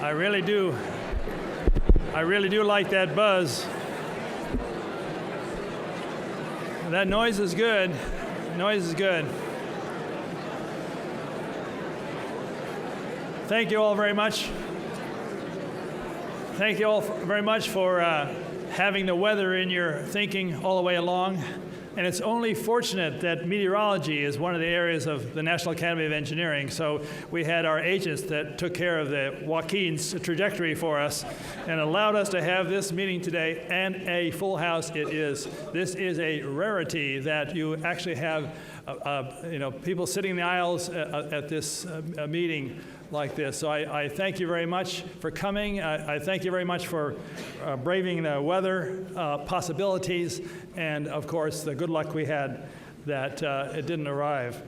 I really do like that buzz. That noise is good. Noise is good. Thank you all very much. Thank you all very much for having the weather in your thinking all the way along. And it's only fortunate that meteorology is one of the areas of the National Academy of Engineering. So we had our agents that took care of the Joaquin's trajectory for us and allowed us to have this meeting today, and a full house it is. This is a rarity that you actually have people sitting in the aisles at this meeting like this. So I thank you very much for coming. I thank you very much for braving the weather possibilities, and of course the good luck we had that it didn't arrive.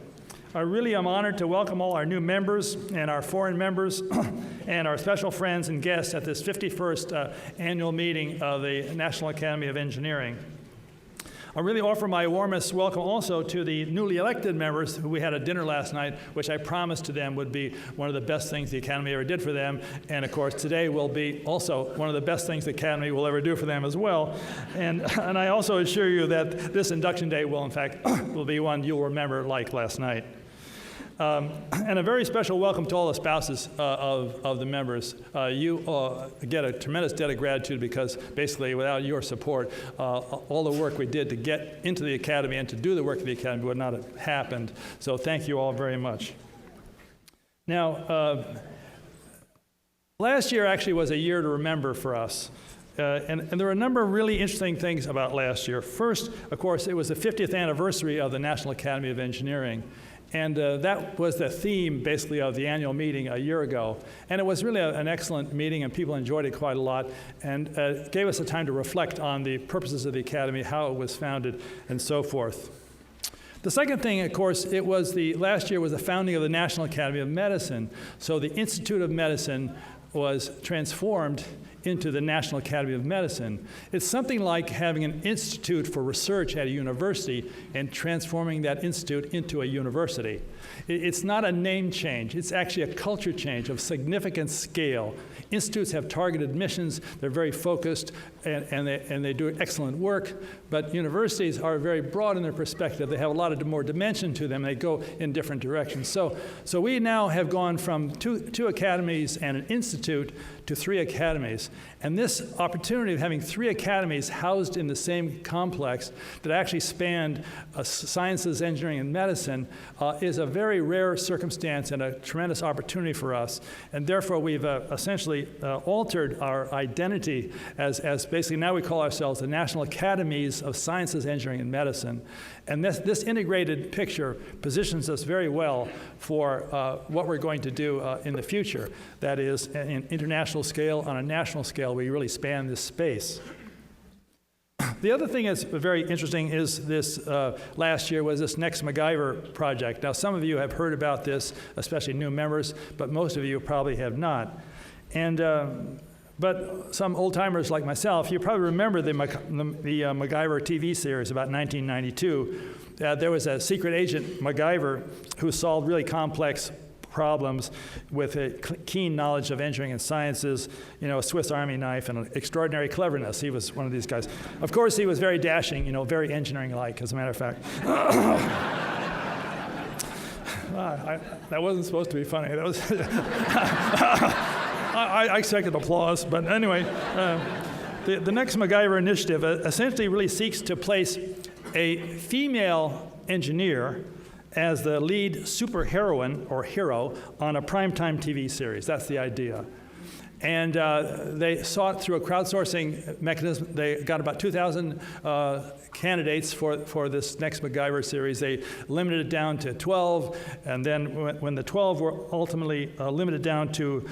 I really am honored to welcome all our new members and our foreign members and our special friends and guests at this 51st annual meeting of the National Academy of Engineering. I really offer my warmest welcome also to the newly elected members who we had a dinner last night, which I promised to them would be one of the best things the Academy ever did for them. And of course, today will be also one of the best things the Academy will ever do for them as well. And I also assure you that this induction day will, in fact, will be one you'll remember like last night. And a very special welcome to all the spouses of the members. You get a tremendous debt of gratitude because basically without your support, all the work we did to get into the Academy and to do the work of the Academy would not have happened. So thank you all very much. Now, last year actually was a year to remember for us. And there were a number of really interesting things about last year. First, of course, it was the 50th anniversary of the National Academy of Engineering. And that was the theme, basically, of the annual meeting a year ago. And it was really an excellent meeting, and people enjoyed it quite a lot, and gave us the time to reflect on the purposes of the Academy, how it was founded, and so forth. The second thing, of course, last year was the founding of the National Academy of Medicine. So the Institute of Medicine was transformed into the National Academy of Medicine. It's something like having an institute for research at a university and transforming that institute into a university. It's not a name change. It's actually a culture change of significant scale. Institutes have targeted missions. They're very focused, and they do excellent work. But universities are very broad in their perspective. They have a lot of more dimension to them. They go in different directions. So we now have gone from two academies and an institute to 3 academies. And this opportunity of having 3 academies housed in the same complex that actually spanned sciences, engineering, and medicine is a very rare circumstance and a tremendous opportunity for us. And therefore, we've essentially altered our identity as basically now we call ourselves the National Academies of Sciences, Engineering, and Medicine. And this integrated picture positions us very well for what we're going to do in the future. That is, in international scale, on a national scale, we really span this space. The other thing that's very interesting is this last year was this Next MacGyver project. Now, some of you have heard about this, especially new members, but most of you probably have not. And but some old-timers like myself, you probably remember the MacGyver TV series about 1992. There was a secret agent, MacGyver, who solved really complex problems with a keen knowledge of engineering and sciences, a Swiss Army knife, and an extraordinary cleverness. He was one of these guys. Of course, he was very dashing, very engineering-like, as a matter of fact. That wasn't supposed to be funny. That was I expected applause, but anyway, the Next MacGyver initiative essentially really seeks to place a female engineer as the lead superheroine or hero on a primetime TV series. That's the idea. And they sought through a crowdsourcing mechanism. They got about 2,000 candidates for this Next MacGyver series. They limited it down to 12, and then when the 12 were ultimately limited down to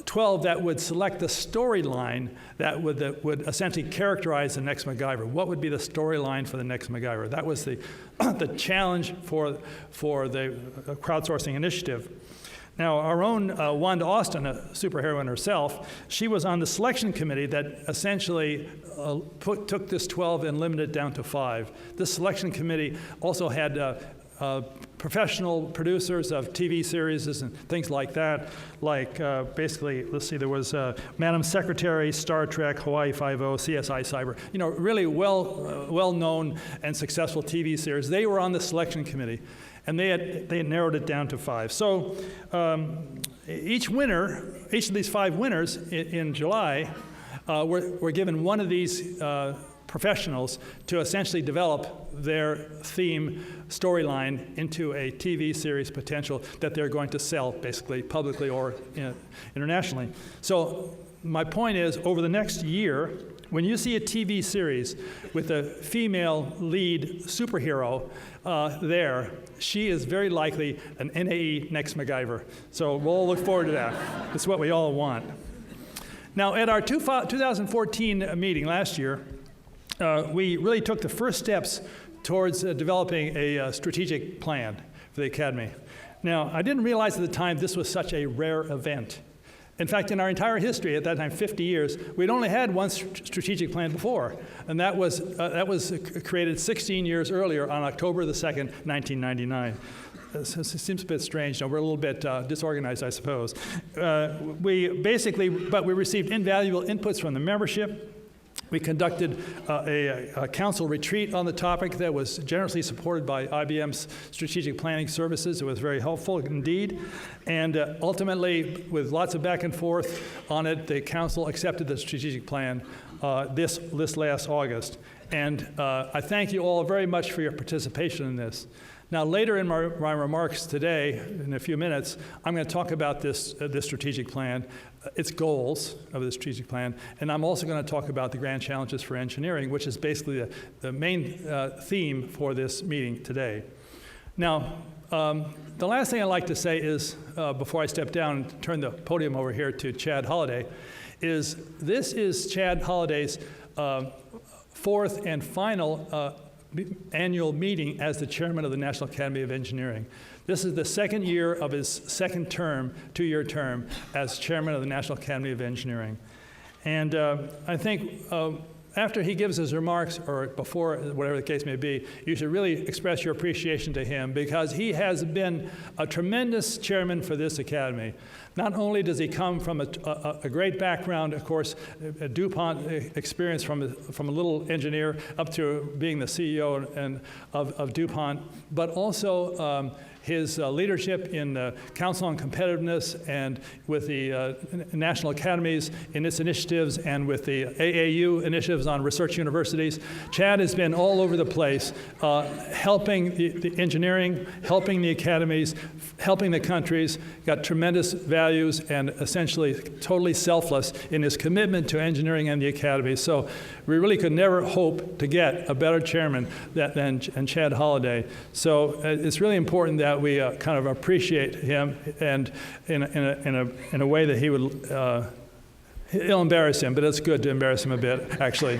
12 that would select the storyline that would essentially characterize the Next MacGyver. What would be the storyline for the Next MacGyver? That was the challenge for the crowdsourcing initiative. Now, our own Wanda Austin, a superheroine herself, she was on the selection committee that essentially took this 12 and limited it down to 5. This selection committee also had professional producers of TV series and things like that, like basically, let's see, there was Madam Secretary, Star Trek, Hawaii Five-0, CSI Cyber, really well-known and successful TV series. They were on the selection committee, and they had narrowed it down to 5. So each of these 5 winners in July were given one of these professionals to essentially develop their theme storyline into a TV series potential that they're going to sell, basically, publicly or internationally. So my point is, over the next year, when you see a TV series with a female lead superhero there, she is very likely an NAE next MacGyver. So we'll look forward to that. That's what we all want. Now, at our 2014 meeting last year, we really took the first steps towards developing a strategic plan for the Academy. Now, I didn't realize at the time this was such a rare event. In fact, in our entire history, at that time, 50 years, we'd only had one strategic plan before, and that was created 16 years earlier on October the 2nd, 1999. It seems a bit strange. We're a little bit disorganized, I suppose. We received invaluable inputs from the membership. We conducted a council retreat on the topic that was generously supported by IBM's strategic planning services. It was very helpful indeed. And ultimately, with lots of back and forth on it, the council accepted the strategic plan this last August. And I thank you all very much for your participation in this. Now, later in my remarks today, in a few minutes, I'm going to talk about this strategic plan, its goals of the strategic plan, and I'm also going to talk about the grand challenges for engineering, which is basically the main theme for this meeting today. Now, the last thing I'd like to say is, before I step down and turn the podium over here to Chad Holliday, is this is Chad Holliday's 4th and final annual meeting as the chairman of the National Academy of Engineering. This is the 2nd year of his 2nd term, 2-year term, as chairman of the National Academy of Engineering. And I think after he gives his remarks, or before, whatever the case may be, you should really express your appreciation to him, because he has been a tremendous chairman for this academy. Not only does he come from a great background, of course, a DuPont experience from a little engineer up to being the CEO of DuPont, but also his leadership in the Council on Competitiveness and with the National Academies in its initiatives and with the AAU initiatives on research universities. Chad has been all over the place, helping the engineering, helping the academies, helping the countries, got tremendous values, and essentially totally selfless in his commitment to engineering and the academy. So we really could never hope to get a better chairman than Chad Holliday. So it's really important that we kind of appreciate him, and in a way that he would, it'll embarrass him, but it's good to embarrass him a bit, actually.